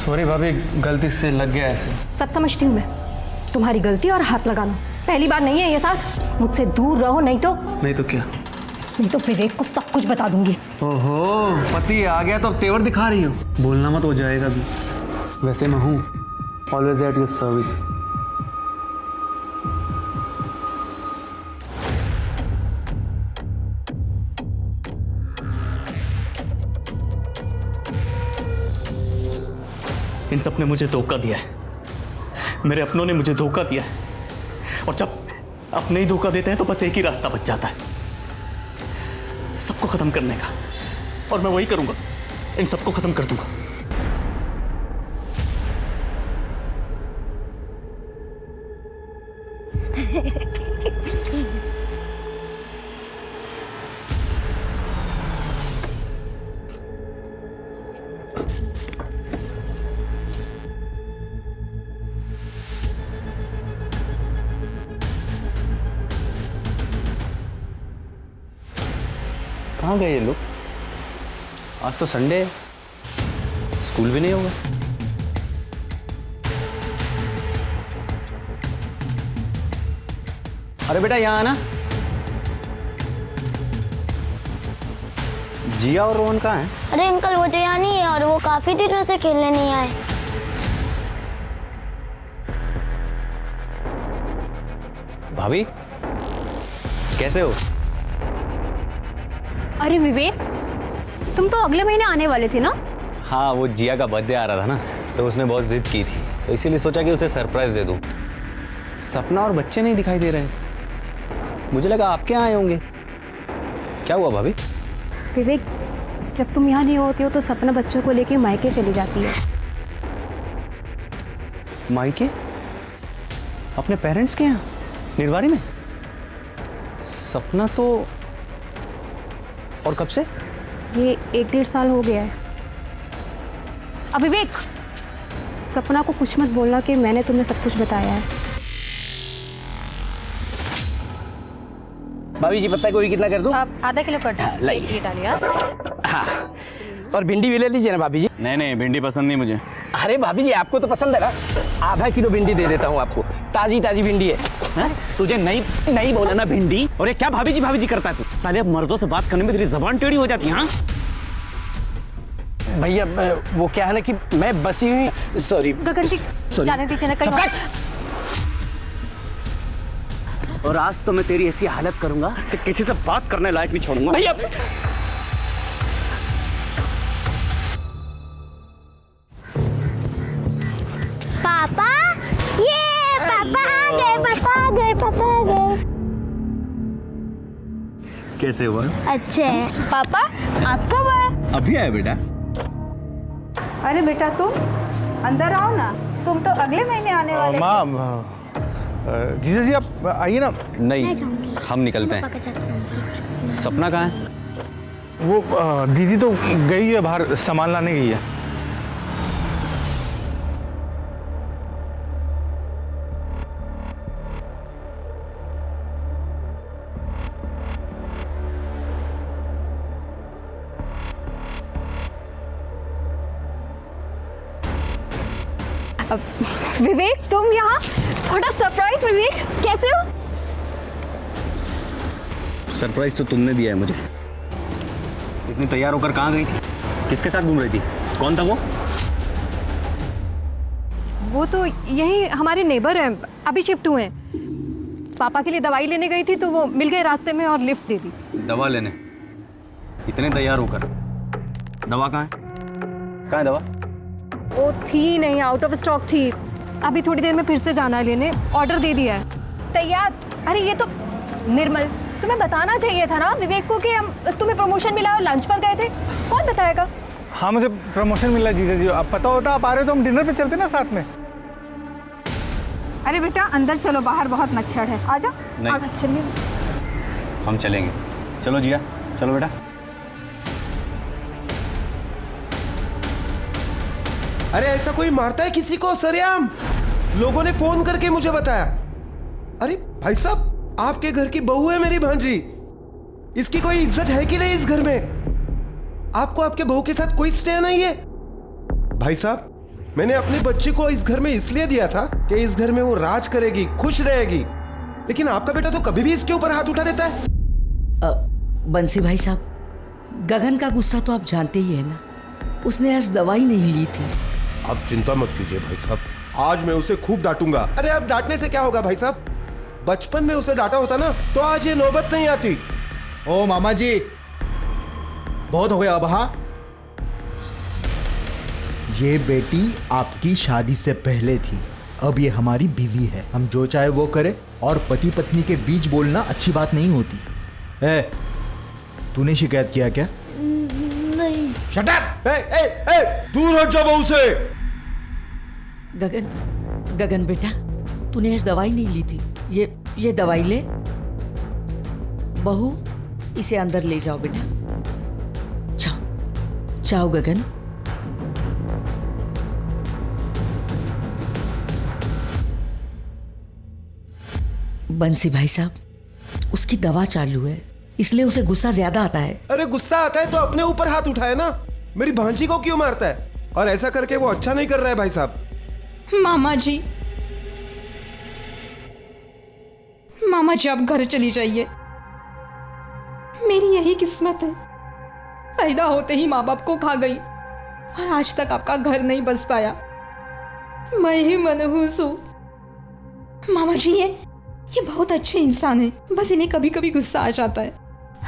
Sorry भाभी, गलती से लग गया ऐसे। सब समझती हूँ मैं, तुम्हारी गलती और हाथ लगाना पहली बार नहीं है ये साथ। मुझसे दूर रहो, नहीं तो क्या? नहीं तो विवेक को सब कुछ बता दूंगी। ओहो, पति आ गया तो अब तेवर दिखा रही हो। बोलना मत, हो जाएगा भी। वैसे मैं हूँ ऑलवेज एट योर सर्विस। इन सब ने मुझे धोखा दिया है, मेरे अपनों ने मुझे धोखा दिया है। और जब अपने ही धोखा देते हैं तो बस एक ही रास्ता बच जाता है, सबको खत्म करने का। और मैं वही करूंगा, इन सबको खत्म कर दूंगा। कहाँ गए ये लोग? आज तो संडे है, स्कूल भी नहीं होगा। अरे बेटा यहाँ आना। जिया और रोहन कहाँ हैं? अरे अंकल वो तो यहाँ नहीं है और वो काफी दिनों से खेलने नहीं आए। भाभी कैसे हो? अरे विवेक, तुम तो अगले महीने आने वाले थे ना? हाँ, वो जिया का बर्थडे आ रहा था ना, तो उसने बहुत जिद की थी, तो इसीलिए सोचा कि उसे सरप्राइज दे दूं। सपना और बच्चे नहीं दिखाई दे रहे, मुझे लगा आपके यहाँ आए होंगे। क्या हुआ भाभी? विवेक, जब तुम यहाँ नहीं होते हो तो सपना बच्चों को लेके मायके चली जाती है। मायके? अपने पेरेंट्स के यहाँ निर्वारी में? सपना तो, और कब से? ये 1-1.5 साल हो गया है। अब विवेक, सपना को कुछ मत बोलना कि मैंने तुम्हें सब कुछ बताया है। भाभी जी पत्ता गोभी कितना कर दूं? आप आधा किलो कर दीजिए। ये डालिए। हाँ, और भिंडी भी ले लीजिए ना भाभी जी। नहीं, भिंडी पसंद नहीं मुझे। अरे भाभी जी आपको तो पसंद है ना, आधा किलो भिंडी दे देता हूँ आपको, ताजी ताजी भिंडी है। हाँ? तुझे नहीं बोला ना भिंडी। और ये क्या भाभी जी करता है तू? साले अब मर्दों से बात करने में तेरी जबान टेढ़ी हो जाती है। हाँ भैया वो क्या है ना कि मैं बसी हुई, सॉरी गगन जी जाने दीजिए ना कहीं। और आज तो मैं तेरी ऐसी हालत करूंगा कि किसी से बात करने लायक नहीं छोड़ूंगा। भैया पापा, ये पापा आ गए। कैसे हुआ? अच्छे हैं। पापा आप कब आए? अभी आया बेटा। अरे बेटा तुम अंदर आओ ना, तुम तो अगले महीने आने वाले थे। माँ, जीजा जी आप आइए ना। नहीं, हम निकलते हैं। सपना कहाँ है? वो दीदी तो गई है बाहर, सामान लाने गई है। विवेक तुम यहाँ? थोड़ा सरप्राइज। विवेक कैसे हो? सरप्राइज तो तुमने दिया है मुझे। इतनी तैयार होकर कहाँ गई थी? किसके साथ घूम रही थी? कौन था वो तो यही हमारे नेबर हैं, अभी शिफ्ट हुए हैं। पापा के लिए दवाई लेने गई थी तो वो मिल गए रास्ते में और लिफ्ट दे दी। दवा लेने? इतने तैयार होकर? दवा कहाँ है दवा? वो थी नहीं, आउट ऑफ स्टॉक थी। अभी थोड़ी देर में फिर से जाना है लेने, ऑर्डर दे दिया है। तैयार? अरे ये तो निर्मल, तुम्हें बताना चाहिए था ना विवेक को कि हम तुम्हें प्रमोशन मिला और लंच पर गए थे। कौन बताएगा? हाँ मुझे प्रमोशन मिला जीजा जी, अब पता होता आप आ रहे हो तो हम डिनर पे चलते ना साथ में। अरे बेटा अंदर चलो, बाहर बहुत मच्छर है, आ जाओ। नहीं, चलिए हम चलेंगे। चलो जिया, चलो बेटा। अरे ऐसा कोई मारता है किसी को सरेआम? लोगों ने फोन करके मुझे बताया। अरे भाई साहब, आपके घर की बहू है मेरी भांजी, इसकी कोई इज्जत है कि नहीं इस घर में? आपको आपके बहू के साथ कोई स्टे नहीं है? भाई साहब मैंने अपने बच्चे को इस घर में इसलिए दिया था कि इस घर में वो राज करेगी, खुश रहेगी। लेकिन आपका बेटा तो कभी भी इसके ऊपर हाथ उठा देता है। बंसी भाई साहब, गगन का गुस्सा तो आप जानते ही है ना। उसने आज दवाई नहीं ली थी। आप चिंता मत कीजिए भाई साहब, आज मैं उसे खूब डांटूंगा। अरे अब डांटने से क्या होगा भाई साहब, बचपन में उसे डांटा होता ना तो आज ये नौबत नहीं आती। ओ मामा जी, बहुत हो गया अब। हाँ, ये बेटी आपकी शादी से पहले थी, अब ये हमारी बीवी है। हम जो चाहे वो करे, और पति पत्नी के बीच बोलना अच्छी बात नहीं होती है। तूने शिकायत किया क्या? नहीं। Shut up! दूर हट जाओ बहू से। गगन बेटा, तूने आज दवाई नहीं ली थी। ये दवाई ले। बहू, इसे अंदर ले जाओ बेटा। जाओ जाओ गगन। बंसी भाई साहब, उसकी दवा चालू है, इसलिए उसे गुस्सा ज्यादा आता है। अरे गुस्सा आता है तो अपने ऊपर हाथ उठाए ना, मेरी भांजी को क्यों मारता है? और ऐसा करके वो अच्छा नहीं कर रहा है भाई साहब। मामा जी अब घर चली जाइए। मेरी यही किस्मत है, पैदा होते ही माँ बाप को खा गई और आज तक आपका घर नहीं बस पाया। मैं ही मनहूस हूँ। मामा जी ये बहुत अच्छे इंसान है, बस इन्हें कभी कभी गुस्सा आ जाता है।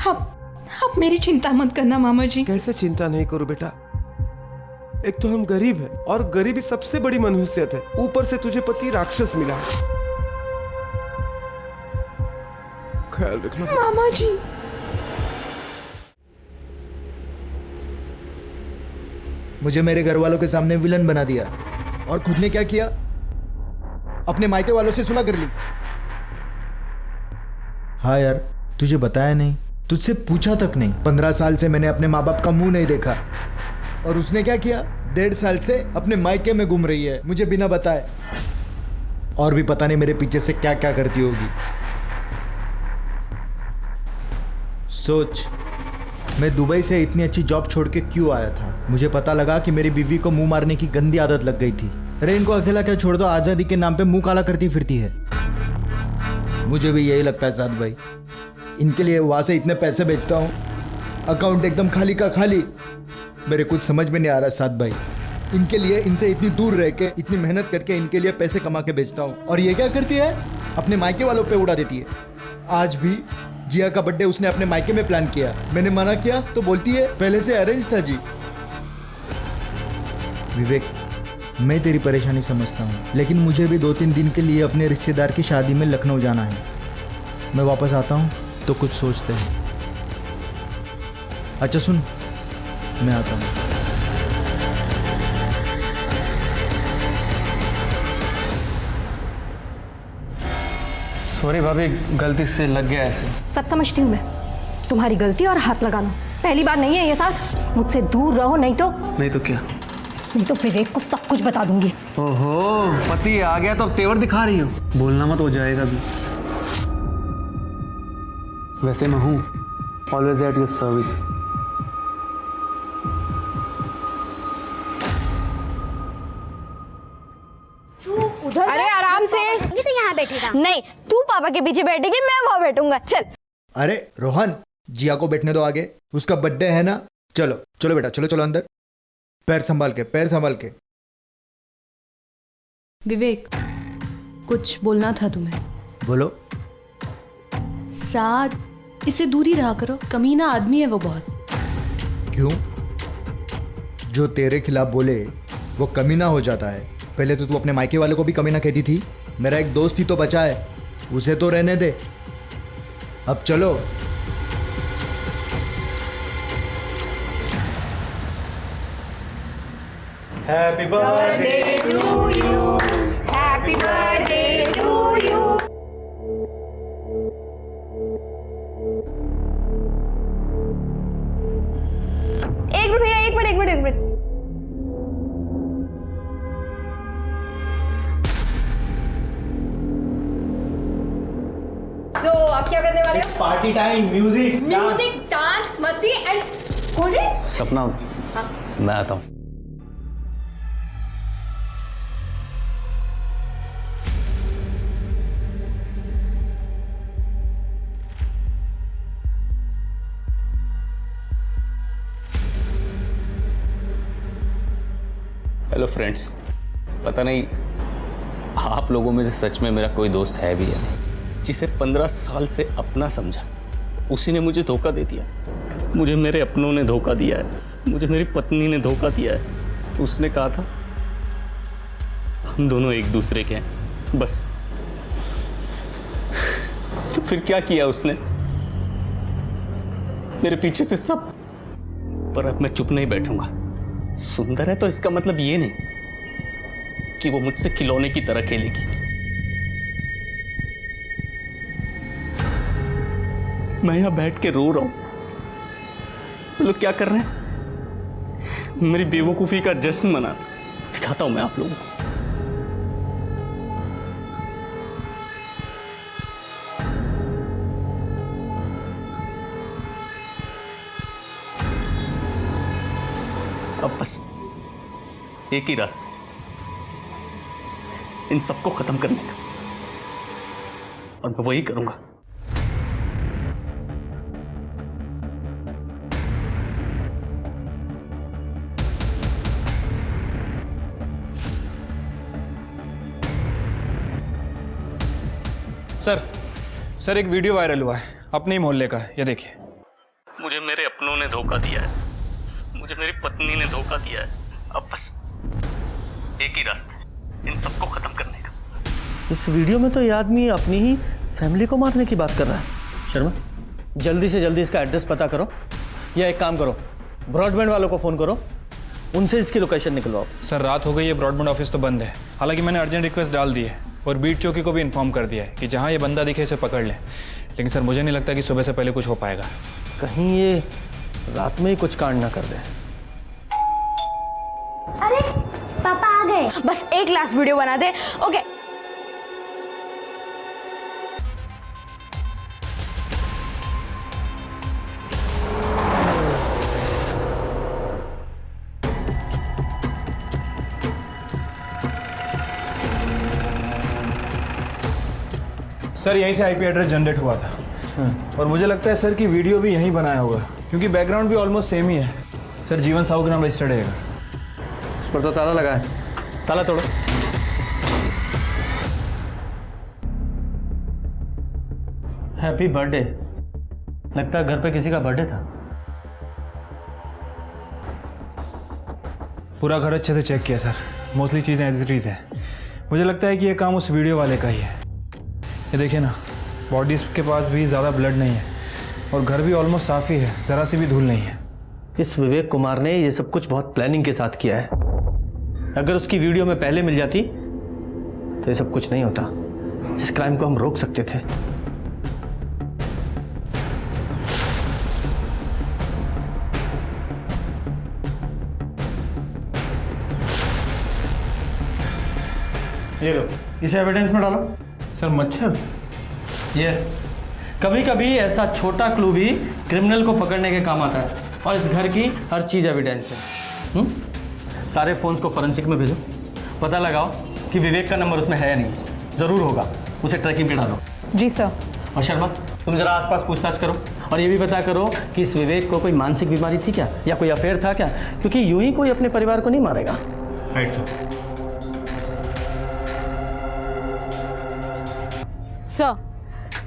आप मेरी चिंता मत करना मामा जी। कैसे चिंता नहीं करूं बेटा, एक तो हम गरीब हैं और गरीबी सबसे बड़ी मनहूसियत है, ऊपर से तुझे पति राक्षस मिला है। ख्याल रखना मामा जी। मुझे मेरे घर वालों के सामने विलन बना दिया, और खुद ने क्या किया? अपने मायके वालों से सुलह कर ली। हाँ यार, तुझे बताया नहीं, तुझसे पूछा तक नहीं। 15 साल से मैंने अपने माँ बाप का मुंह नहीं देखा, और उसने क्या किया? 1.5 साल से अपने मायके में घूम रही है मुझे बिना बताए, और भी पता नहीं मेरे पीछे से क्या क्या करती होगी। सोच, मैं दुबई से इतनी अच्छी जॉब छोड़ के क्यों आया था? मुझे पता लगा कि मेरी बीवी को मुंह मारने की गंदी आदत लग गई थी। अरे इनको अकेला क्या छोड़ दो, आजादी के नाम पे मुंह काला करती फिरती है। मुझे भी यही लगता है साथ भाई, इनके लिए वहां से इतने पैसे भेजता हूँ, अकाउंट एकदम खाली का खाली। मेरे कुछ समझ में नहीं आ रहा साथ भाई, इनके लिए इनसे इतनी दूर रह के, इतनी मेहनत करके इनके लिए पैसे कमा के भेजता हूँ, और ये क्या करती है? अपने मायके वालों पे उड़ा देती है। आज भी जिया का बर्थडे उसने अपने मायके में प्लान किया, मैंने मना किया तो बोलती है पहले से अरेंज था जी। विवेक, मैं तेरी परेशानी समझता हूँ, लेकिन मुझे भी 2-3 दिन के लिए अपने रिश्तेदार की शादी में लखनऊ जाना है। मैं वापस आता हूँ तो कुछ सोचते हैं। अच्छा सुन, मैं आता हूँ। सॉरी भाभी, गलती से लग गया ऐसे। सब समझती हूँ मैं, तुम्हारी गलती और हाथ लगाना पहली बार नहीं है ये साथ। मुझसे दूर रहो, नहीं तो क्या? नहीं तो विवेक को सब कुछ बता दूंगी। ओहो, पति आ गया तो अब तेवर दिखा रही हो। बोलना मत, हो जाएगा भी। वैसे मैं हूँ ऑलवेज एट योर सर्विस। अरे आराम से। ये तो यहाँ बैठेगा। नहीं, तू पापा के पीछे बैठेगी, मैं वहां बैठूंगा। चल। अरे रोहन, जिया को बैठने दो आगे, उसका बर्थडे है ना। चलो चलो बेटा, चलो चलो अंदर। पैर संभाल के, पैर संभाल के। विवेक, कुछ बोलना था तुम्हें। बोलो। साथ, इससे दूरी रहा करो, कमीना आदमी है वो बहुत। क्यों? जो तेरे खिलाफ बोले वो कमीना हो जाता है। पहले तो तू अपने मायके वाले को भी कमीना कहती थी। मेरा एक दोस्त ही तो बचा है, उसे तो रहने दे। अब चलो। Happy birthday to you, happy birthday to you. एक मिनट भैया, एक मिनट। तो आप क्या करने वाले हो? पार्टी टाइम, म्यूजिक डांस, मस्ती एंड कोल्ड ड्रिंक्स। सपना, मैं आता हूँ। हेलो फ्रेंड्स, पता नहीं आप लोगों में से सच में मेरा कोई दोस्त है भी या नहीं, जिसे 15 साल से अपना समझा उसी ने मुझे धोखा दे दिया। मुझे मेरे अपनों ने धोखा दिया है, मुझे मेरी पत्नी ने धोखा दिया है। उसने कहा था हम दोनों एक दूसरे के हैं, बस। तो फिर क्या किया उसने? मेरे पीछे से सब। पर अब मैं चुप नहीं बैठूंगा। सुंदर है तो इसका मतलब ये नहीं कि वो मुझसे खिलौने की तरह खेलेगी। मैं यहां बैठ के रो रहा हूं, वो लोग क्या कर रहे हैं? मेरी बेवकूफी का जश्न मना। दिखाता हूं मैं आप लोगों को। अब बस एक ही रास्ता, इन सबको खत्म करने का, और मैं वही करूंगा। सर एक वीडियो वायरल हुआ है अपने ही मोहल्ले का, ये देखिए। मुझे मेरे अपनों ने धोखा दिया है, मुझे मेरी पत्नी ने धोखा दिया है। अब बस एक ही रास्ता है, इन सबको खत्म करने का। इस वीडियो में तो ये आदमी अपनी ही फैमिली को मारने की बात कर रहा है। शर्मा, जल्दी से जल्दी इसका एड्रेस पता करो, या एक काम करो, ब्रॉडबैंड वालों को फ़ोन करो, उनसे इसकी लोकेशन निकलवाओ। सर रात हो गई है, ब्रॉडबैंड ऑफिस तो बंद है। हालांकि मैंने अर्जेंट रिक्वेस्ट डाल दी है और बीट चौकी को भी इन्फॉर्म कर दिया है कि जहाँ ये बंदा दिखे इसे पकड़ लें। लेकिन सर मुझे नहीं लगता कि सुबह से पहले कुछ हो पाएगा। कहीं ये रात में ही कुछ कांड ना कर दे। अरे पापा आ गए। बस एक लास्ट वीडियो बना दे। ओके। सर यहीं से आईपी एड्रेस जनरेट हुआ था और मुझे लगता है सर कि वीडियो भी यहीं बनाया होगा, क्योंकि बैकग्राउंड भी ऑलमोस्ट सेम ही है। सर जीवन साहू के नाम रजिस्टर्ड है। उस पर तो ताला लगा है, ताला तोड़ो। Happy birthday. लगता है घर पे किसी का बर्थडे था। पूरा घर अच्छे से चेक किया सर, मोस्टली चीज़ें एज इट इज़ है। मुझे लगता है कि ये काम उस वीडियो वाले का ही है। ये देखिए ना, बॉडीज के पास भी ज़्यादा ब्लड नहीं है और घर भी ऑलमोस्ट साफ़ ही है, ज़रा सी भी धूल नहीं है। इस विवेक कुमार ने ये सब कुछ बहुत प्लानिंग के साथ किया है। अगर उसकी वीडियो में पहले मिल जाती तो ये सब कुछ नहीं होता। इस क्राइम को हम रोक सकते थे। ये लो, इसे एविडेंस में डालो। सर मच्छर? यस, कभी कभी ऐसा छोटा क्लू भी क्रिमिनल को पकड़ने के काम आता है, और इस घर की हर चीज़ एविडेंस है। सारे फोन्स को फॉरेंसिक में भेजो, पता लगाओ कि विवेक का नंबर उसमें है या नहीं। ज़रूर होगा, उसे ट्रैकिंग पे डालो। जी सर। और शर्मा, तुम ज़रा आसपास पूछताछ करो और ये भी पता करो कि इस विवेक को कोई मानसिक बीमारी थी क्या, या कोई अफेयर था क्या, क्योंकि यूं ही कोई अपने परिवार को नहीं मारेगा। Right sir. सर,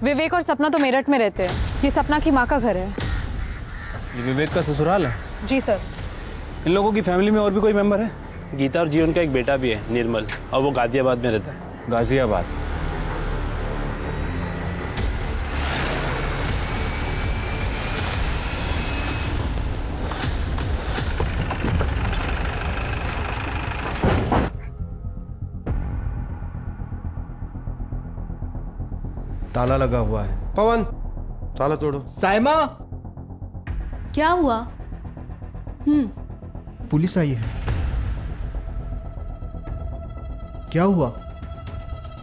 विवेक और सपना तो मेरठ में रहते हैं। ये सपना की माँ का घर है। ये विवेक का ससुराल है? जी सर। इन लोगों की फैमिली में और भी कोई मेंबर है? गीता और जीवन का एक बेटा भी है, निर्मल, और वो गाजियाबाद में रहता है। गाजियाबाद? ताला लगा हुआ है। पवन, ताला तोड़ो। साइमा, क्या हुआ? पुलिस आई है। क्या हुआ?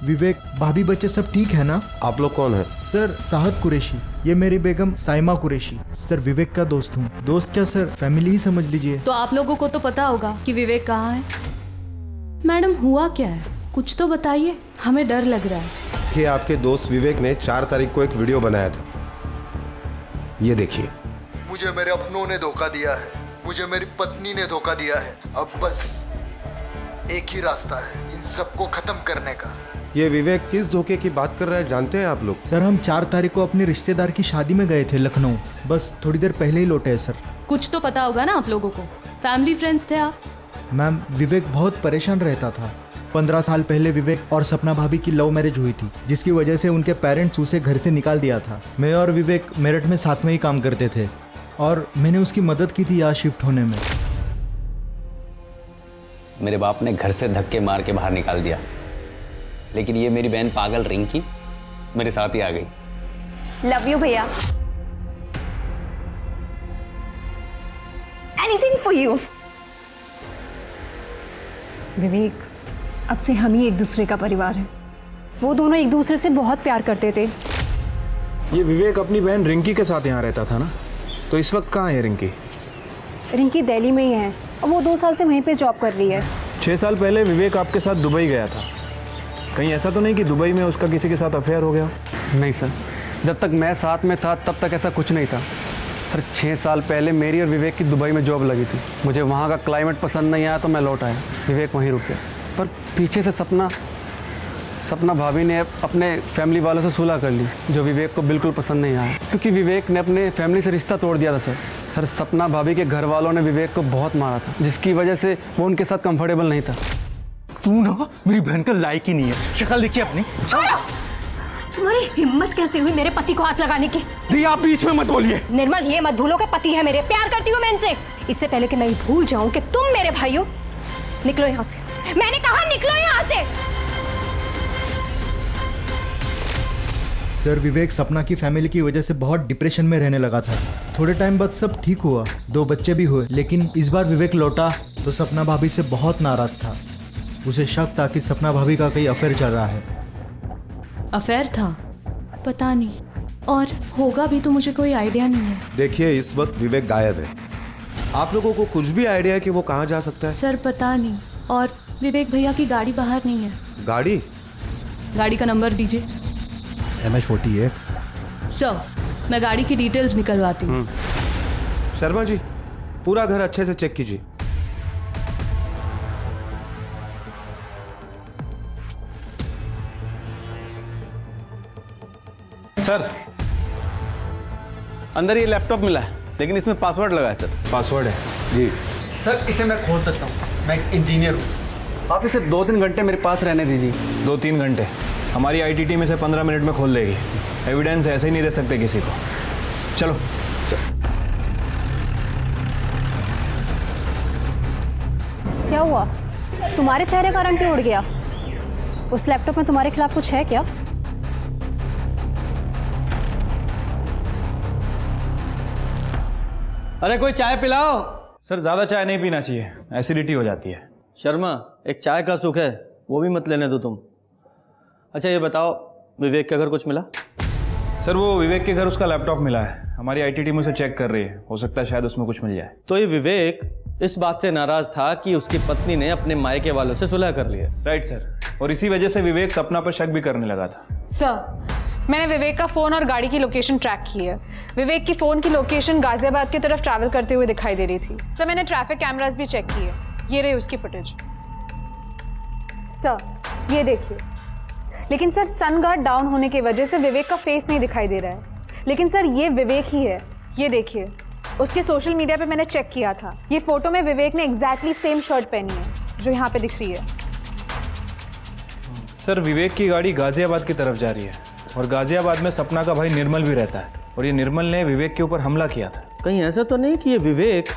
विवेक, भाभी, बच्चे सब ठीक है ना? आप लोग कौन हैं? सर साहद कुरैशी, ये मेरी बेगम साइमा कुरैशी। सर विवेक का दोस्त हूँ। दोस्त क्या सर, फैमिली ही समझ लीजिए। तो आप लोगों को तो पता होगा कि विवेक कहाँ है। मैडम हुआ क्या है, कुछ तो बताइए, हमें डर लग रहा है। कि आपके दोस्त विवेक ने 4 तारीख को एक वीडियो बनाया था, ये देखिए। मुझे मेरे अपनों ने धोखा दिया है, मुझे मेरी पत्नी ने धोखा दिया है। अब बस एक ही रास्ता है इन सबको खत्म करने का। ये विवेक किस धोखे की बात कर रहा है जानते हैं आप लोग? सर हम 4 तारीख को अपने रिश्तेदार की शादी में गए थे लखनऊ, बस थोड़ी देर पहले ही लौटे हैं सर। कुछ तो पता होगा ना आप लोगों को, फैमिली फ्रेंड्स थे आप। मैम विवेक बहुत परेशान रहता था। 15 साल पहले विवेक और सपना भाभी की लव मैरिज हुई थी, जिसकी वजह से उनके पेरेंट्स उसे घर से निकाल दिया था। मैं और विवेक मेरठ में साथ में ही काम करते थे और मैंने उसकी मदद की थी यहाँ शिफ्ट होने में। मेरे बाप ने घर से धक्के मार के बाहर निकाल दिया, लेकिन ये मेरी बहन पागल रिंकी मेरे साथ ही आ गई। लव यू भैया। Anything for you. विवेक, अब से हम ही एक दूसरे का परिवार है। वो दोनों एक दूसरे से बहुत प्यार करते थे। ये विवेक अपनी बहन रिंकी के साथ यहाँ रहता था ना, तो इस वक्त कहाँ है रिंकी? रिंकी दिल्ली में ही है और वो 2 साल से वहीं पे जॉब कर रही है। 6 साल पहले विवेक आपके साथ दुबई गया था, कहीं ऐसा तो नहीं कि दुबई में उसका किसी के साथ अफेयर हो गया? नहीं सर, जब तक मैं साथ में था तब तक ऐसा कुछ नहीं था सर। 6 साल पहले मेरी और विवेक की दुबई में जॉब लगी थी। मुझे वहाँ का क्लाइमेट पसंद नहीं आया तो मैं लौट आया, विवेक वहीं रुक गया। पर पीछे से सपना भाभी ने अपने फैमिली वालों से सुलह कर ली, जो विवेक को बिल्कुल पसंद नहीं आया, क्योंकि विवेक ने अपने फैमिली से रिश्ता तोड़ दिया था सर। सपना भाभी के घर वालों ने विवेक को बहुत मारा था, जिसकी वजह से वो उनके साथ कंफर्टेबल नहीं था। तू ना मेरी बहन का लायक ही नहीं है। शक्ल देखिए अपनी। तुम्हारी हिम्मत कैसे हुई मेरे पति को हाथ लगाने की? दी आप बीच में मत बोलिए। निर्मल, ये मत भूलो कि पति है मेरे, प्यार करती हूँ मैं इनसे। इससे पहले कि मैं भूल जाऊं कि तुम मेरे भाई हो, निकलो यहाँ से। मैंने कहा निकलो यहाँ से। सर विवेक सपना की फैमिली की वजह से बहुत डिप्रेशन में रहने लगा था। थोड़े टाइम बाद सब ठीक हुआ, 2 बच्चे भी हुए, लेकिन इस बार विवेक लौटा तो सपना भाभी से बहुत नाराज था। उसे शक था कि सपना भाभी का कोई अफेयर चल रहा है। अफेयर था? पता नहीं, और होगा भी तो मुझे कोई आइडिया नहीं है। देखिए इस वक्त विवेक गायब है। आप लोगों को कुछ भी आइडिया है कि वो कहाँ जा सकता है? सर पता नहीं, और विवेक भैया की गाड़ी बाहर नहीं है। गाड़ी का नंबर दीजिए। MH48। सर मैं गाड़ी की डिटेल्स निकलवाती हूँ। शर्मा जी, पूरा घर अच्छे से चेक कीजिए। सर अंदर ये लैपटॉप मिला है, लेकिन इसमें पासवर्ड लगा है सर। पासवर्ड है जी सर, इसे मैं खोल सकता हूँ, मैं एक इंजीनियर हूँ। आप इसे 2-3 घंटे मेरे पास रहने दीजिए। 2-3 घंटे? हमारी IT टीम इसे 15 मिनट में खोल देगी। एविडेंस ऐसे ही नहीं दे सकते किसी को। चलो सर। क्या हुआ? तुम्हारे चेहरे का रंग क्यों उड़ गया? उस लैपटॉप में तुम्हारे खिलाफ कुछ है क्या? अरे कोई चाय पिलाओ। सर ज़्यादा चाय नहीं पीना चाहिए, एसिडिटी हो जाती है। शर्मा, एक चाय का सुख है, वो भी मत लेने दो तुम। अच्छा ये बताओ, विवेक के घर कुछ मिला? सर वो विवेक के घर उसका लैपटॉप मिला है, हमारी IT टीम उसे चेक कर रही है, हो सकता है शायद उसमें कुछ मिल जाए। तो ये विवेक इस बात से नाराज था कि उसकी पत्नी ने अपने मायके वालों से सुलह कर लिया। राइट सर, और इसी वजह से विवेक सपना पर शक भी करने लगा था। सर मैंने विवेक का फ़ोन और गाड़ी की लोकेशन ट्रैक की है। विवेक की फ़ोन की लोकेशन गाजियाबाद की तरफ ट्रैवल करते हुए दिखाई दे रही थी। सर मैंने ट्रैफिक कैमरास भी चेक किए, ये रही उसकी फुटेज। सर ये देखिए, लेकिन सर सन गार्ड डाउन होने की वजह से विवेक का फेस नहीं दिखाई दे रहा है। लेकिन सर ये विवेक ही है, ये देखिए, उसके सोशल मीडिया पे मैंने चेक किया था। ये फोटो में विवेक ने एग्जैक्टली सेम शर्ट पहनी है जो यहाँ पे दिख रही है। सर विवेक की गाड़ी गाजियाबाद की तरफ जा रही है, और गाजियाबाद में सपना का भाई निर्मल भी रहता है, और ये निर्मल ने विवेक के ऊपर हमला किया था। कहीं ऐसा तो नहीं कि ये विवेक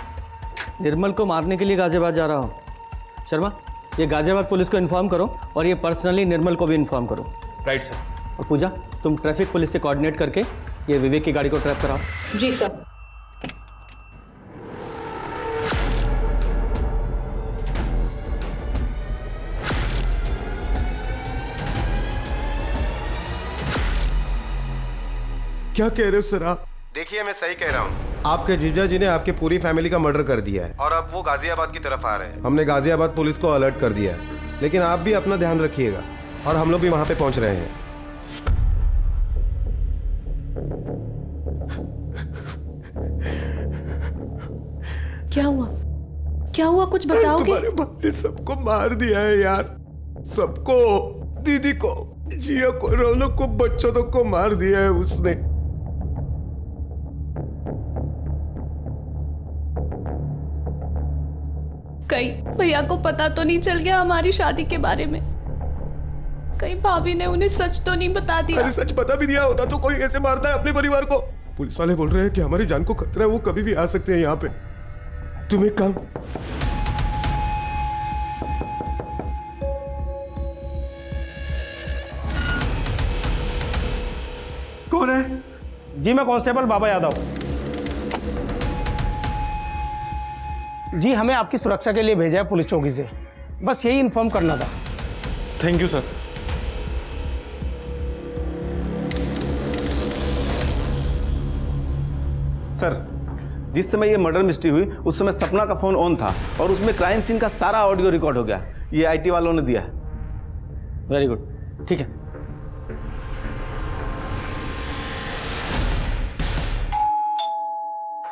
निर्मल को मारने के लिए गाजियाबाद जा रहा हो? शर्मा, ये गाजियाबाद पुलिस को इन्फॉर्म करो, और ये पर्सनली निर्मल को भी इन्फॉर्म करो। Right sir. और पूजा, तुम ट्रैफिक पुलिस से कोऑर्डिनेट करके ये विवेक की गाड़ी को ट्रैप कराओ। जी सर। क्या कह रहे हो सर आप? देखिए मैं सही कह रहा हूँ, आपके जीजा जी ने आपके पूरी फैमिली का मर्डर कर दिया है, और अब वो गाजियाबाद की तरफ आ रहे हैं। हमने गाजियाबाद पुलिस को अलर्ट कर दिया है, लेकिन आप भी अपना ध्यान रखिएगा, और हम लोग भी वहां पे पहुंच रहे हैं। क्या हुआ? क्या हुआ, कुछ बताओगे? तुम्हारे बाप ने सबको मार दिया है यार, सबको, दीदी को, जिया को, रौनक को, बच्चों तक को मार दिया है उसने। कहीं भैया को पता तो नहीं चल गया हमारी शादी के बारे में? कहीं भाभी ने उन्हें सच तो नहीं बता दिया? अरे सच बता भी दिया होता तो कोई ऐसे मारता है अपने परिवार को? पुलिस वाले बोल रहे हैं कि हमारी जान को खतरा है, वो कभी भी आ सकते हैं यहाँ पे। तुम एक काम, कौन है? जी मैं कांस्टेबल बाबा यादव। जी हमें आपकी सुरक्षा के लिए भेजा है पुलिस चौकी से, बस यही इन्फॉर्म करना था। Thank you sir. सर, जिस समय ये मर्डर मिस्ट्री हुई उस समय सपना का फोन ऑन था और उसमें क्राइम सीन का सारा ऑडियो रिकॉर्ड हो गया। ये आईटी वालों ने दिया। वेरी गुड, ठीक है।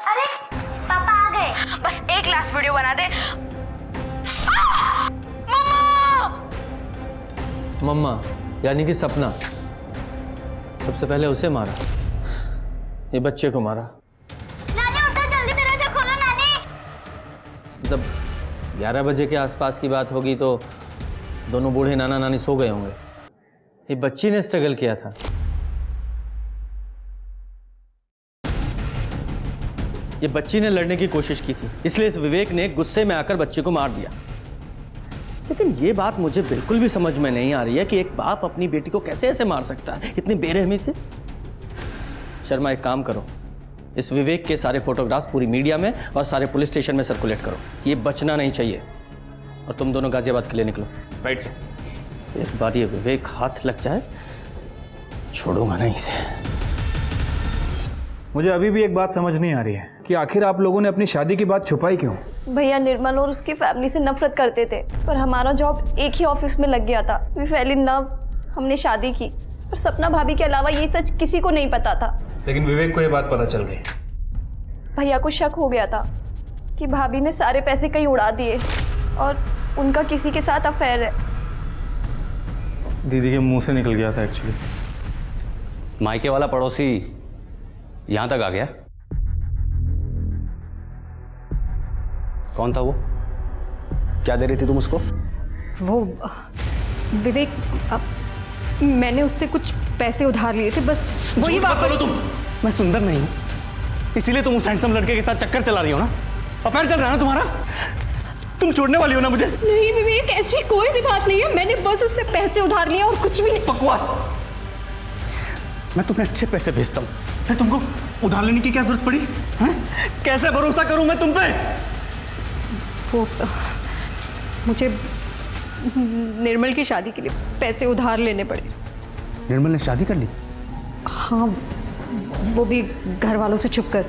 अरे पापा आ गए। बस एक लास्ट वीडियो बना दे। मम्मा यानी कि सपना सबसे पहले उसे मारा, ये बच्चे को मारा। नानी उठो, जल्दी दरवाजा खोलो नानी। मतलब 11 बजे के आसपास की बात होगी तो दोनों बूढ़े नाना नानी सो गए होंगे। ये बच्ची ने स्ट्रगल किया था। ये बच्ची ने लड़ने की कोशिश की थी, इसलिए इस विवेक ने गुस्से में आकर बच्ची को मार दिया। लेकिन ये बात मुझे बिल्कुल भी समझ में नहीं आ रही है कि एक बाप अपनी बेटी को कैसे ऐसे मार सकता है, इतनी बेरहमी से। शर्मा एक काम करो, इस विवेक के सारे फोटोग्राफ्स पूरी मीडिया में और सारे पुलिस स्टेशन में सर्कुलेट करो। ये बचना नहीं चाहिए। और तुम दोनों गाजियाबाद के लिए निकलो। Right sir. एक बार ये विवेक हाथ लग जाए, छोड़ूंगा नहीं इसे। मुझे अभी भी एक बात समझ नहीं आ रही है कि आखिर आप लोगों ने अपनी शादी की बात छुपाई क्यों? भैया निर्मल और उसकी फैमिली से नफरत करते थे, पर हमारा जॉब एक ही ऑफिस में लग गया था। वी फेल इन लव, हमने शादी की। पर सपना भाभी के अलावा ये सच किसी को नहीं पता था। लेकिन विवेक को ये बात पता चल गई। भैया को शक हो गया था कि भाभी ने सारे पैसे कहीं उड़ा दिए और उनका किसी के साथ अफेयर है। दीदी के मुंह से निकल गया था एक्चुअली। मायके वाला पड़ोसी यहां तक आ गया? कौन था वो? क्या दे रही थी तुम उसको? वो विवेक, मैंने उससे कुछ पैसे उधार लिए थे, बस वही वापस। तुम, मैं सुंदर नहीं हूं, इसीलिए तुम उस हैंडसम लड़के के साथ चक्कर चला रही हो ना? अफेयर चल रहा है ना तुम्हारा? तुम छोड़ने वाली हो ना मुझे? नहीं विवेक, ऐसी कोई भी बात नहीं है। मैंने बस उससे पैसे उधार लिए और कुछ भी नहीं। बकवास। मैं तुम्हें अच्छे पैसे भेजता हूं, फिर तुमको उधार लेने की क्या जरूरत पड़ी? हैं? कैसे भरोसा करूं मैं तुम पे? वो मुझे निर्मल की शादी के लिए पैसे उधार लेने पड़े। निर्मल ने शादी कर ली? हाँ, वो भी घर वालों से छुप कर।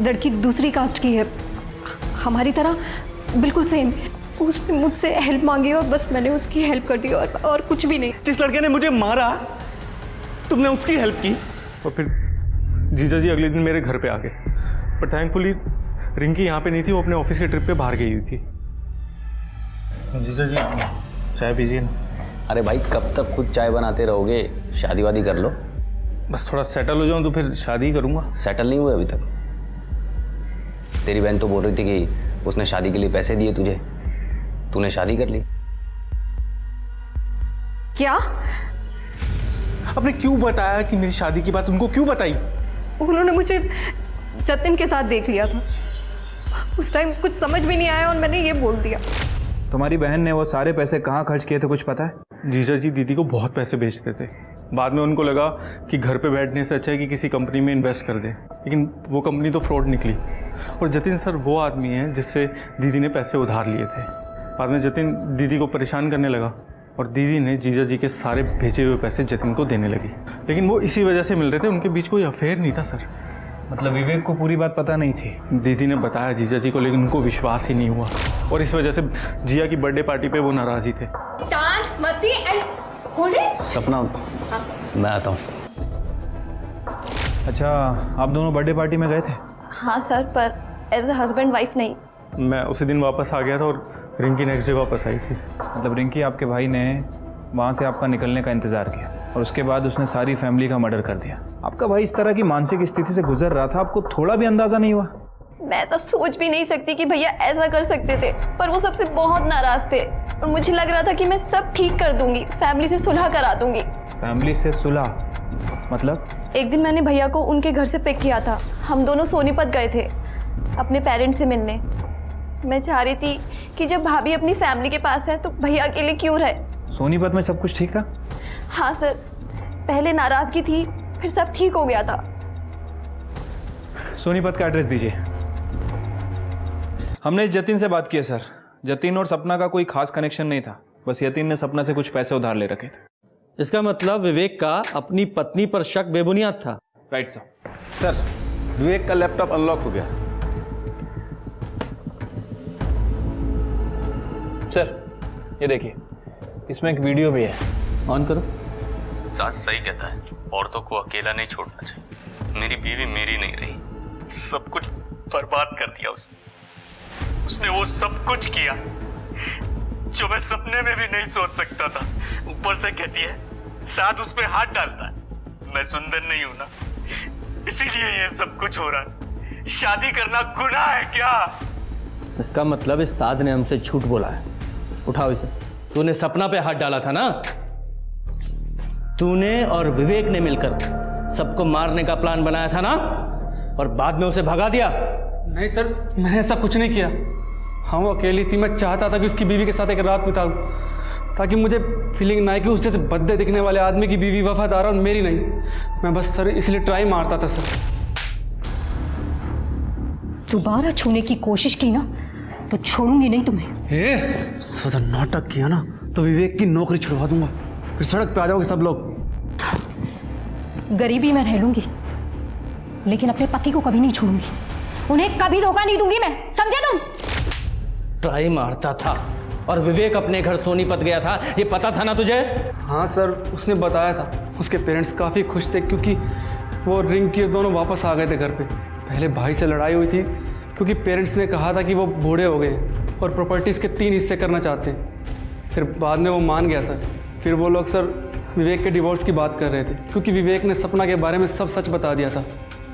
लड़की दूसरी कास्ट की है, हमारी तरह बिल्कुल सेम। उसने मुझसे हेल्प मांगी और बस मैंने उसकी हेल्प कर दी, और कुछ भी नहीं। जिस लड़के ने मुझे मारा तुमने उसकी हेल्प की? और फिर जीजा जी अगले दिन मेरे घर पे आ गए, पर थैंकफुली रिंकी यहाँ पे नहीं थी, वो अपने ऑफिस के ट्रिप पे बाहर गई हुई थी। जीजा जी चाय पीजिए ना। अरे भाई कब तक खुद चाय बनाते रहोगे? शादी वादी कर लो। बस थोड़ा सेटल हो जाऊं तो फिर शादी करूंगा। सेटल नहीं हुए अभी तक? तेरी बहन तो बोल रही थी कि उसने शादी के लिए पैसे दिए तुझे, तूने शादी कर ली। क्या? आपने क्यों बताया कि मेरी शादी की बात उनको क्यों बताई? उन्होंने मुझे जतिन के साथ देख लिया था। उस टाइम कुछ समझ भी नहीं आया और मैंने ये बोल दिया। तुम्हारी बहन ने वो सारे पैसे कहाँ खर्च किए थे कुछ पता है? जीजा जी दीदी को बहुत पैसे भेजते थे। बाद में उनको लगा कि घर पे बैठने से अच्छा है कि किसी कंपनी में इन्वेस्ट कर दें, लेकिन वो कंपनी तो फ्रॉड निकली। और जतिन सर वो आदमी है जिससे दीदी ने पैसे उधार लिए थे। बाद में जतिन दीदी को परेशान करने लगा और दीदी ने जीजा जी के सारे भेजे हुए पैसे जतिन को देने लगी। लेकिन वो इसी वजह से मिल रहे थे, उनके बीच कोई अफेयर नहीं था सर। मतलब विवेक को पूरी बात पता नहीं थी? दीदी ने बताया जीजा जी को, लेकिन उनको विश्वास ही नहीं हुआ और इस वजह से जिया की बर्थडे पार्टी पे वो नाराज ही थे। डांस, मस्ती एंड कोल्ड ड्रिंक्स। सपना मैं आता हूँ। अच्छा आप दोनों बर्थडे पार्टी में गए थे? हाँ सर, पर एज अ हस्बैंड वाइफ नहीं। मैं उसी दिन वापस आ गया था और रिंकी नेक्स्ट डे वापस आई थी। मतलब रिंकी आपके भाई ने वहाँ से आपका निकलने का इंतज़ार किया और उसके बाद उसने सारी फैमिली का मर्डर कर दिया। आपका भाई इस तरह की मानसिक स्थिति से गुजर रहा था, आपको थोड़ा भी अंदाज़ा नहीं हुआ? मैं तो सोच भी नहीं सकती कि भैया ऐसा कर सकते थे, पर वो सबसे बहुत नाराज थे और मुझे लग रहा था कि मैं सब ठीक कर दूंगी, फैमिली से सुलह करा दूंगी। फैमिली से सुलह मतलब? एक दिन मैंने भैया को उनके घर से पिक किया था। हम दोनों सोनीपत गए थे अपने पेरेंट्स से मिलने। मैं चाह रही थी कि जब भाभी अपनी फैमिली के पास है तो भैया अकेले क्यों रहे। सोनीपत में सब कुछ ठीक था? हाँ सर, पहले नाराजगी थी, फिर सब ठीक हो गया था। सोनीपत का एड्रेस दीजिए। हमने जतिन से बात की है सर। जतिन और सपना का कोई खास कनेक्शन नहीं था, बस यतिन ने सपना से कुछ पैसे उधार ले रखे थे। इसका मतलब विवेक का अपनी पत्नी पर शक बेबुनियाद था। Right sir. सर, विवेक का लैपटॉप अनलॉक हो गया। सर ये देखिए, इसमें एक वीडियो भी है, ऑन करो। साथ सही कहता है, औरतों को अकेला नहीं छोड़ना चाहिए। मेरी बीवी मेरी नहीं रही, सब कुछ बर्बाद कर दिया उसने वो सब कुछ किया जो मैं सपने में भी नहीं सोच सकता था। ऊपर से कहती है साथ उस पे हाथ डालता है। मैं सुंदर नहीं हूं ना, इसीलिए ये सब कुछ हो रहा है। शादी करना गुनाह है क्या? इसका मतलब इस साध ने हमसे झूठ बोला है। उठाओ इसे। तूने सपना पे हाथ डाला था ना? तूने और विवेक ने मिलकर सबको मारने का प्लान बनाया था ना, और बाद में उसे भगा दिया। नहीं सर, मैंने ऐसा कुछ नहीं किया। हाँ वो अकेली थी, मैं चाहता था कि उसकी बीवी के साथ एक रात बिताऊं, ताकि मुझे फीलिंग ना आए कि उस जैसे भद्दे दिखने वाले आदमी की बीवी वफादार और मेरी नहीं। मैं बस सर इसलिए ट्राई मारता था सर। दोबारा छूने की कोशिश की ना तो छोड़ूंगी नहीं तुम्हें। सदा नाटक किया ना तो विवेक की नौकरी छुड़वा दूंगा, फिर सड़क पे आ जाओगे सब लोग। गरीबी में रह लूंगी लेकिन अपने पति को कभी नहीं छोड़ूंगी, उन्हें कभी धोखा नहीं दूंगी मैं, समझे तुम? ट्राई मारता था और विवेक अपने घर सोनीपत गया था, ये पता था ना तुझे? हाँ सर, उसने बताया था। उसके पेरेंट्स काफ़ी खुश थे क्योंकि वो रिंकी और दोनों वापस आ गए थे घर पे। पहले भाई से लड़ाई हुई थी क्योंकि पेरेंट्स ने कहा था कि वो बूढ़े हो गए और प्रॉपर्टीज़ के 3 हिस्से करना चाहते हैं। फिर बाद में वो मान गया सर। फिर वो लोग सर विवेक के डिवोर्स की बात कर रहे थे क्योंकि विवेक ने सपना के बारे में सब सच बता दिया था।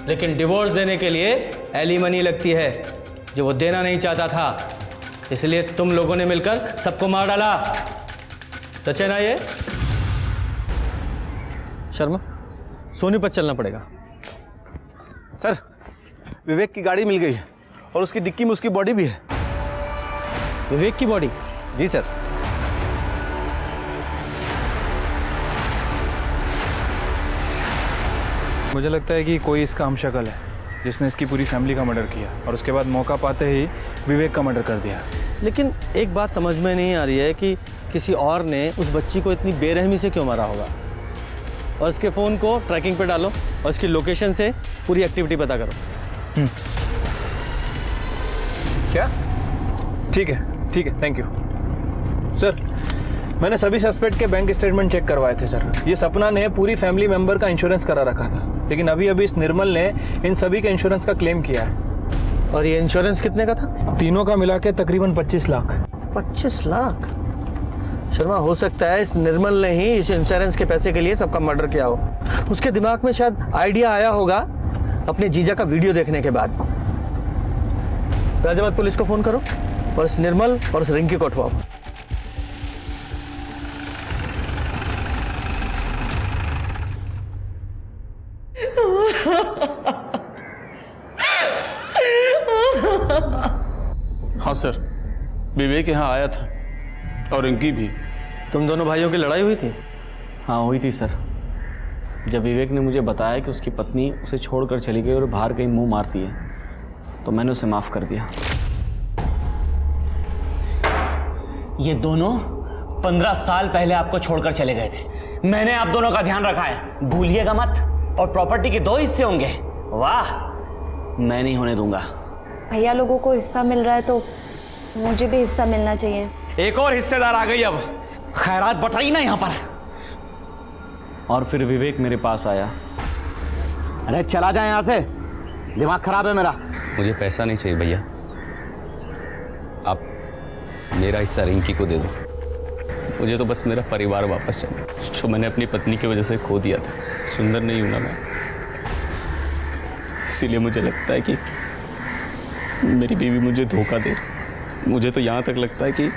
लेकिन डिवोर्स देने के लिए एलिमनी लगती है जो वो देना नहीं चाहता था, इसलिए तुम लोगों ने मिलकर सबको मार डाला। सच है ना ये? शर्मा, सोनीपत चलना पड़ेगा। सर, विवेक की गाड़ी मिल गई है और उसकी डिक्की में उसकी बॉडी भी है। विवेक की बॉडी? जी सर। मुझे लगता है कि कोई इसका हमशक्ल है जिसने इसकी पूरी फैमिली का मर्डर किया और उसके बाद मौका पाते ही विवेक का मर्डर कर दिया। लेकिन एक बात समझ में नहीं आ रही है कि किसी और ने उस बच्ची को इतनी बेरहमी से क्यों मारा होगा। और इसके फ़ोन को ट्रैकिंग पे डालो और इसकी लोकेशन से पूरी एक्टिविटी पता करो। क्या? ठीक है, थैंक यू सर। मैंने सभी सस्पेक्ट के बैंक स्टेटमेंट चेक करवाए थे सर। ये सपना ने पूरी फैमिली मेंबर का इंश्योरेंस करा रखा था, लेकिन अभी इस निर्मल ने इन सभी के इंश्योरेंस का क्लेम किया है। और ये इंश्योरेंस कितने का था? तीनों का मिला के तकरीबन 25 लाख। 25 लाख? शर्मा, हो सकता है इस निर्मल ने ही इस इंश्योरेंस के पैसे के लिए सबका मर्डर किया हो। उसके दिमाग में शायद आइडिया आया होगा अपने जीजा का वीडियो देखने के बाद। गाजियाबाद पुलिस को फ़ोन करो और इस निर्मल और इस रिंकी को उठवाओ। हाँ सर, विवेक यहाँ आया था और रिंकी भी। तुम दोनों भाइयों की लड़ाई हुई थी? हाँ हुई थी सर। जब विवेक ने मुझे बताया कि उसकी पत्नी उसे छोड़कर चली गई और बाहर कहीं मुंह मारती है तो मैंने उसे माफ़ कर दिया। ये दोनों 15 साल पहले आपको छोड़कर चले गए थे। मैंने आप दोनों का ध्यान रखा है, भूलिएगा मत। और प्रॉपर्टी के 2 हिस्से होंगे। वाह, मैं नहीं होने दूंगा। भैया लोगों को हिस्सा मिल रहा है तो मुझे भी हिस्सा मिलना चाहिए। एक और हिस्सेदार आ गई, अब खैरात बट रही ना यहाँ पर। और फिर विवेक मेरे पास आया। अरे चला जाए यहाँ से, दिमाग खराब है मेरा। मुझे पैसा नहीं चाहिए भैया, आप मेरा हिस्सा रिंकी को दे दो। मुझे तो बस मेरा परिवार वापस चाहिए, जो मैंने अपनी पत्नी की वजह से खो दिया था। सुंदर नहीं हूं ना मैं, इसीलिए मुझे लगता है कि मेरी बीवी मुझे धोखा दे। मुझे तो यहाँ तक लगता है कि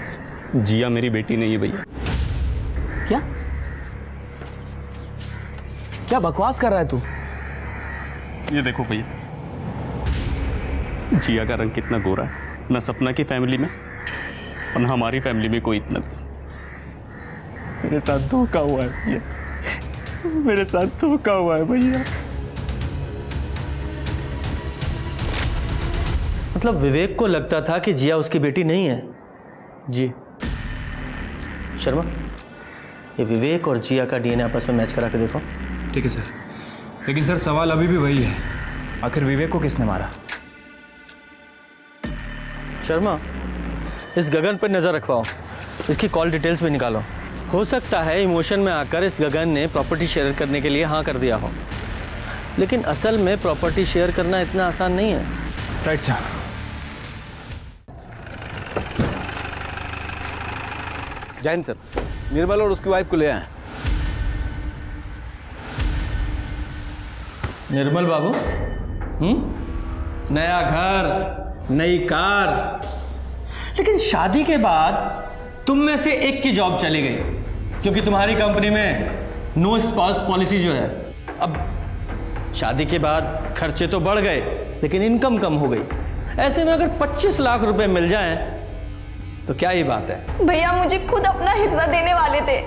जिया मेरी बेटी नहीं है भैया। क्या क्या बकवास कर रहा है तू? ये देखो भैया, जिया का रंग कितना गोरा है, ना सपना की फैमिली में और ना हमारी फैमिली में कोई इतना। मेरे साथ धोखा हुआ है भैया, मेरे साथ धोखा हुआ है भैया। मतलब विवेक को लगता था कि जिया उसकी बेटी नहीं है? जी शर्मा, ये विवेक और जिया का डीएनए आपस में मैच करा के देखो। ठीक है सर, लेकिन सर सवाल अभी भी वही है, आखिर विवेक को किसने मारा? शर्मा, इस गगन पर नज़र रखवाओ, इसकी कॉल डिटेल्स भी निकालो। हो सकता है इमोशन में आकर इस गगन ने प्रॉपर्टी शेयर करने के लिए हाँ कर दिया हो, लेकिन असल में प्रॉपर्टी शेयर करना इतना आसान नहीं है। Right sir. Jain sir, Nirmal और उसकी वाइफ को ले आए। निर्मल बाबू, नया घर, नई कार, लेकिन शादी के बाद तुम में से एक की जॉब चली गई क्योंकि तुम्हारी कंपनी में नो स्पाउस पॉलिसी जो है। अब शादी के बाद खर्चे तो बढ़ गए लेकिन इनकम कम हो गई। ऐसे में अगर 25 लाख रुपए मिल जाएं तो क्या ही बात है। भैया मुझे खुद अपना हिस्सा देने वाले थे,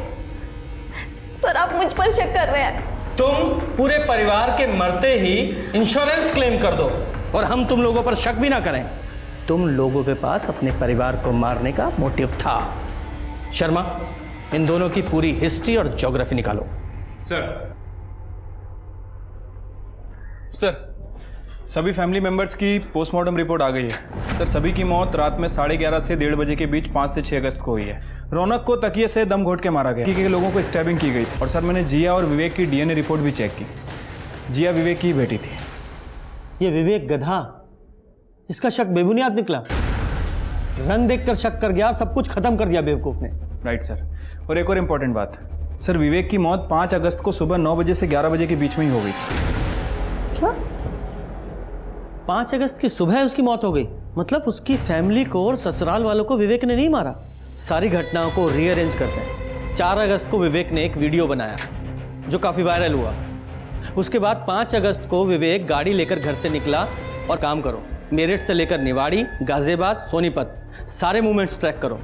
सर आप मुझ पर शक कर रहे हैं। तुम पूरे परिवार के मरते ही इंश्योरेंस क्लेम कर दो और हम तुम लोगों पर शक भी ना करें। तुम लोगों के पास अपने परिवार को मारने का मोटिव था। शर्मा, इन दोनों की पूरी हिस्ट्री और ज्योग्राफी निकालो। सर, सभी फैमिली मेंबर्स की पोस्टमार्टम रिपोर्ट आ गई है। सर, सभी की मौत रात में 11:30 से 1:30 बजे के बीच 5 से 6 अगस्त को हुई है। रौनक को तकिए से दम घोट के मारा गया। के लोगों को स्टैबिंग की गई। और सर, मैंने जिया और विवेक की डीएनए रिपोर्ट भी चेक की। जिया विवेक की बेटी थी। ये विवेक गधा, इसका शक बेबुनियाद निकला। रंग देखकर शक कर गया, सब कुछ खत्म कर दिया बेवकूफ ने। Right sir. और एक और इम्पोर्टेंट बात सर, विवेक की मौत 5 अगस्त को सुबह 9 बजे से 11 बजे के बीच में ही हो गई। क्या 5 अगस्त की सुबह उसकी मौत हो गई? मतलब उसकी फैमिली को और ससुराल वालों को विवेक ने नहीं मारा। सारी घटनाओं को रीअरेंज करते हैं। 4 अगस्त को विवेक ने एक वीडियो बनाया जो काफ़ी वायरल हुआ। उसके बाद 5 अगस्त को विवेक गाड़ी लेकर घर से निकला। और काम करो, मेरठ से लेकर निवाड़ी, गाजियाबाद, सोनीपत सारे मूवमेंट्स ट्रैक करो।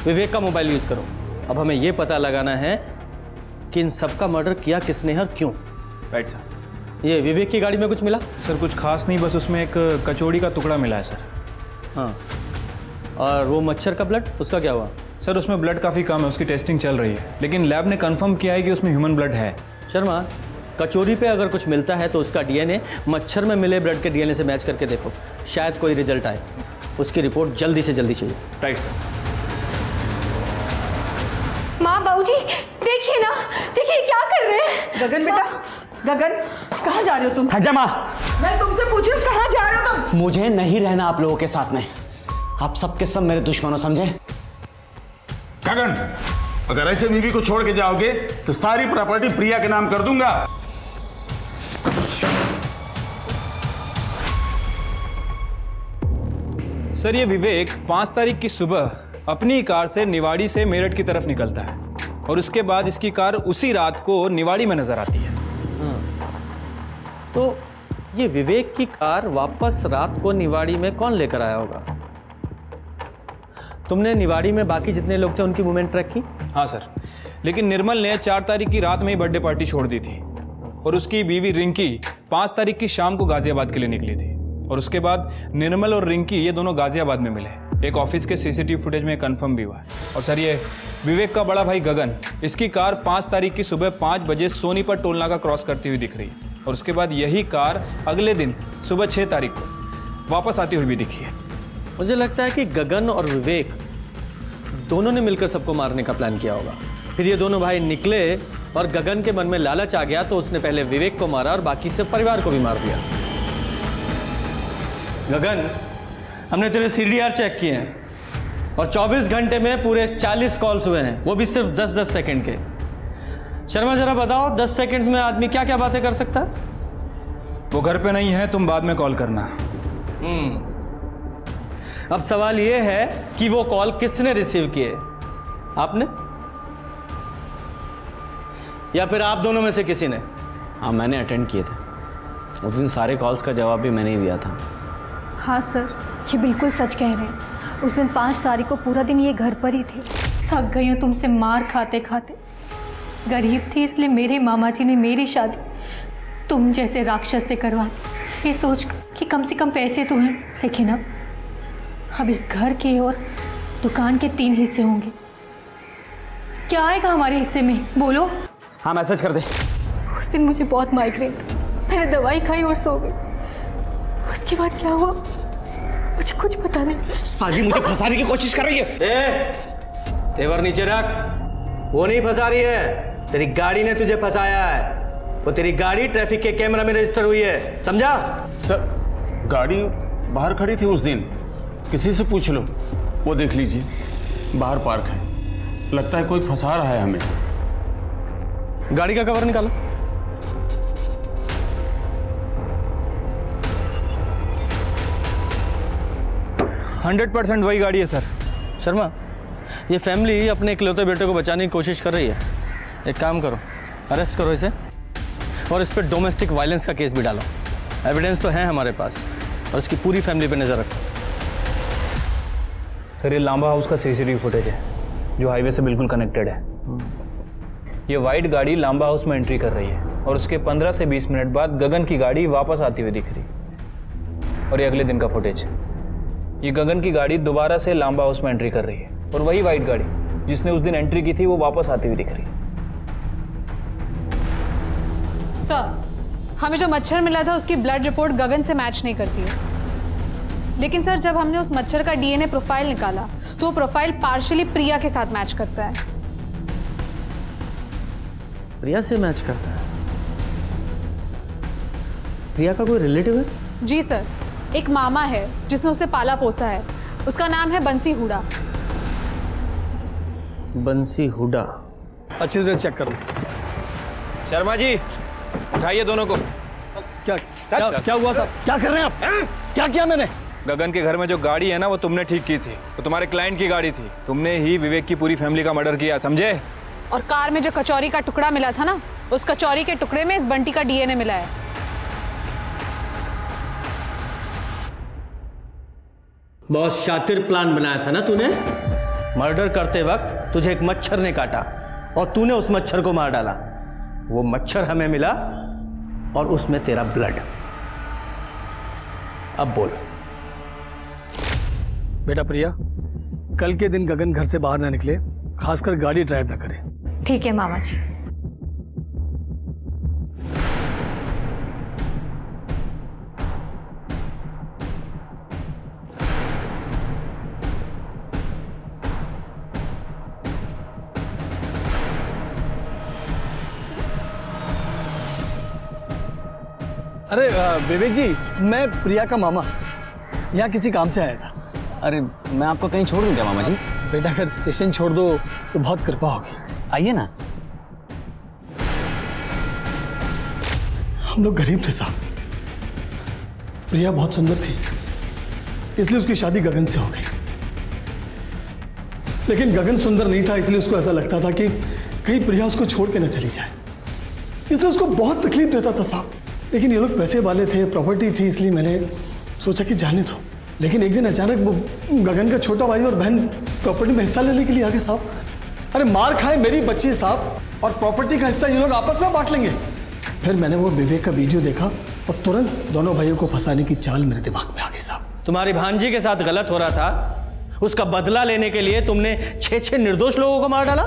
विवेक का मोबाइल यूज़ करो। अब हमें यह पता लगाना है कि इन सब का मर्डर किया किसने है, क्यों। Right sir. ये विवेक की गाड़ी में कुछ मिला? सर, कुछ खास नहीं, बस उसमें एक कचौड़ी का टुकड़ा मिला है सर। हाँ, और वो मच्छर का ब्लड, उसका क्या हुआ? सर, उसमें ब्लड काफ़ी कम है, उसकी टेस्टिंग चल रही है, लेकिन लैब ने कंफर्म किया है कि उसमें ह्यूमन ब्लड है। शर्मा, कचौरी पे अगर कुछ मिलता है तो उसका डीएनए मच्छर में मिले ब्लड के डीएनए से मैच करके देखो, शायद कोई रिजल्ट आए। उसकी रिपोर्ट जल्दी से जल्दी चाहिए। Right sir. माँ, बाबूजी, देखिए ना, देखिए क्या कर रहे हैं। गगन बेटा, गगन कहाँ जा रहे हो तुम? हट जा माँ। मैं तुमसे पूछ रही हूँ, कहाँ जा रहे हो तुम? मुझे नहीं रहना आप लोगों के साथ में। आप सबके सब मेरे दुश्मनों, समझे? गगन, अगर ऐसे बीवी को छोड़ के जाओगे तो सारी प्रॉपर्टी प्रिया के नाम कर दूंगा। सर, ये विवेक 5 तारीख की सुबह अपनी कार से निवाड़ी से मेरठ की तरफ निकलता है और उसके बाद इसकी कार उसी रात को निवाड़ी में नजर आती है। तो ये विवेक की कार वापस रात को निवाड़ी में कौन लेकर आया होगा? तुमने निवाड़ी में बाकी जितने लोग थे उनकी मूवमेंट ट्रैक की? हाँ सर, लेकिन निर्मल ने 4 तारीख की रात में ही बर्थडे पार्टी छोड़ दी थी और उसकी बीवी रिंकी 5 तारीख की शाम को गाजियाबाद के लिए निकली थी। और उसके बाद निर्मल और रिंकी ये दोनों गाजियाबाद में मिले। एक ऑफिस के सीसीटीवी फुटेज में कंफर्म भी हुआ है। और सर, ये विवेक का बड़ा भाई गगन, इसकी कार 5 तारीख की सुबह 5 बजे सोनीपत टोल नाका क्रॉस करती हुई दिख रही है। और उसके बाद यही कार अगले दिन सुबह 6 तारीख को वापस आती हुई भी दिखी है। मुझे लगता है कि गगन और विवेक दोनों ने मिलकर सबको मारने का प्लान किया होगा। फिर ये दोनों भाई निकले और गगन के मन में लालच आ गया तो उसने पहले विवेक को मारा और बाकी से परिवार को भी मार दिया। गगन, हमने तेरे CDR चेक किए हैं और 24 घंटे में पूरे 40 कॉल्स हुए हैं, वो भी सिर्फ 10-10 सेकंड के। शर्मा जरा बताओ 10 सेकंड्स में आदमी क्या क्या बातें कर सकता है? वो घर पे नहीं है, तुम बाद में कॉल करना। अब सवाल ये है कि वो कॉल किसने रिसीव किए, आपने या फिर आप दोनों में से किसी ने? हाँ, मैंने अटेंड किए थे। उस दिन सारे कॉल्स का जवाब भी मैंने ही दिया था। हाँ सर, ये बिल्कुल सच कह रहे हैं। उस दिन 5 तारीख को पूरा दिन ये घर पर ही थे। थक गई हूँ तुमसे मार खाते खाते। गरीब थी इसलिए मेरे मामा जी ने मेरी शादी तुम जैसे राक्षस से करवा दी, ये सोच कि कम से कम पैसे तो हैं। लेकिन अब इस घर के और दुकान के 3 हिस्से होंगे। क्या आएगा हमारे हिस्से में, बोलो? हाँ, मैसेज कर दे। उस दिन मुझे बहुत माइग्रेन था, मैंने दवाई खाई और सो गई। उसके बाद क्या हुआ मुझे कुछ पता नहीं। साजी मुझे फंसाने की कोशिश कर रही है। तेवर नीचे रख। वो नहीं फंसा रही है, तेरी गाड़ी ने तुझे फंसाया है। वो तेरी गाड़ी ट्रैफिक के कैमरा में रजिस्टर हुई है, समझा? सर, गाड़ी बाहर खड़ी थी उस दिन, किसी से पूछ लो, वो देख लीजिए बाहर पार्क है। लगता है कोई फंसा रहा है हमें। गाड़ी का कवर निकालो। %100% वही गाड़ी है सर। शर्मा, ये फैमिली अपने इकलौते बेटे को बचाने की कोशिश कर रही है। एक काम करो, अरेस्ट करो इसे और इस पर डोमेस्टिक वायलेंस का केस भी डालो। एविडेंस तो है हमारे पास, और इसकी पूरी फैमिली पे नजर रखो। सर, ये लांबा हाउस का CCTV फुटेज है जो हाईवे से बिल्कुल कनेक्टेड है। ये वाइट गाड़ी लांबा हाउस में एंट्री कर रही है और उसके 15 से 20 मिनट बाद गगन की गाड़ी वापस आती हुई दिख रही। और ये अगले दिन का फुटेज। ये गगन की गाड़ी दोबारा से लांबा हाउस में एंट्री कर रही है और वही वाइट गाड़ी जिसने उस दिन एंट्री की थी वो वापस आती हुई दिख रही है। सर, हमें जो मच्छर मिला था उसकी ब्लड रिपोर्ट गगन से मैच नहीं करती है। लेकिन सर, जब हमने उस मच्छर का DNA प्रोफाइल निकाला तो वो प्रोफाइल पार्शियली प्रिया के साथ मैच करता है। प्रिया से मैच करता है? प्रिया का कोई रिलेटिव है? जी सर, एक मामा है जिसने उसे पाला पोसा है। उसका नाम है बंसी हुडा। बंसी हुडा? अच्छी तरह चेक करो। शर्मा जी, उठाइए दोनों को। क्या हुआ साहब? क्या कर रहे हैं आप? क्या किया मैंने? गगन के घर में जो गाड़ी है ना, वो तुमने ठीक की थी। वो तुम्हारे क्लाइंट की गाड़ी थी। तुमने ही विवेक की पूरी फैमिली का मर्डर किया, समझे? और कार में जो कचौरी का टुकड़ा मिला था ना, उस कचौरी के टुकड़े में इस बंटी का DNA मिला है। बहुत शातिर प्लान बनाया था ना तूने। मर्डर करते वक्त तुझे एक मच्छर ने काटा और तूने उस मच्छर को मार डाला। वो मच्छर हमें मिला और उसमें तेरा ब्लड। अब बोल। बेटा प्रिया, कल के दिन गगन घर से बाहर ना निकले, खासकर गाड़ी ड्राइव ना करे। ठीक है मामा जी। अरे विवेक जी, मैं प्रिया का मामा यहाँ किसी काम से आया था। अरे, मैं आपको कहीं छोड़ दूं क्या मामा जी? बेटा, अगर स्टेशन छोड़ दो तो बहुत कृपा होगी। आइए ना। हम लोग गरीब थे साहब। प्रिया बहुत सुंदर थी, इसलिए उसकी शादी गगन से हो गई। लेकिन गगन सुंदर नहीं था, इसलिए उसको ऐसा लगता था कि कहीं प्रिया उसको छोड़ के न चली जाए, इसलिए उसको बहुत तकलीफ देता था साहब। लेकिन ये लोग पैसे वाले थे, प्रॉपर्टी थी, इसलिए मैंने सोचा कि जाने दो। लेकिन एक दिन अचानक वो गगन का छोटा भाई और बहन प्रॉपर्टी में हिस्सा लेने के लिए आ गए साहब। अरे मार खाए मेरी बच्ची साहब, और प्रॉपर्टी का हिस्सा ये लोग आपस में बांट लेंगे। फिर मैंने वो विवेक का वीडियो देखा और तुरंत दोनों भाइयों को फंसाने की चाल मेरे दिमाग में आ गई साहब। तुम्हारी भांजी के साथ गलत हो रहा था, उसका बदला लेने के लिए तुमने 6 निर्दोष लोगों को मार डाला।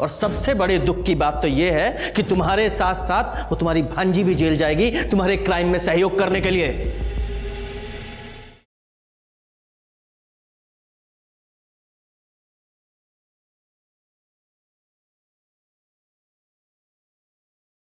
और सबसे बड़े दुख की बात तो यह है कि तुम्हारे साथ साथ वो तुम्हारी भांजी भी जेल जाएगी तुम्हारे क्राइम में सहयोग करने के लिए।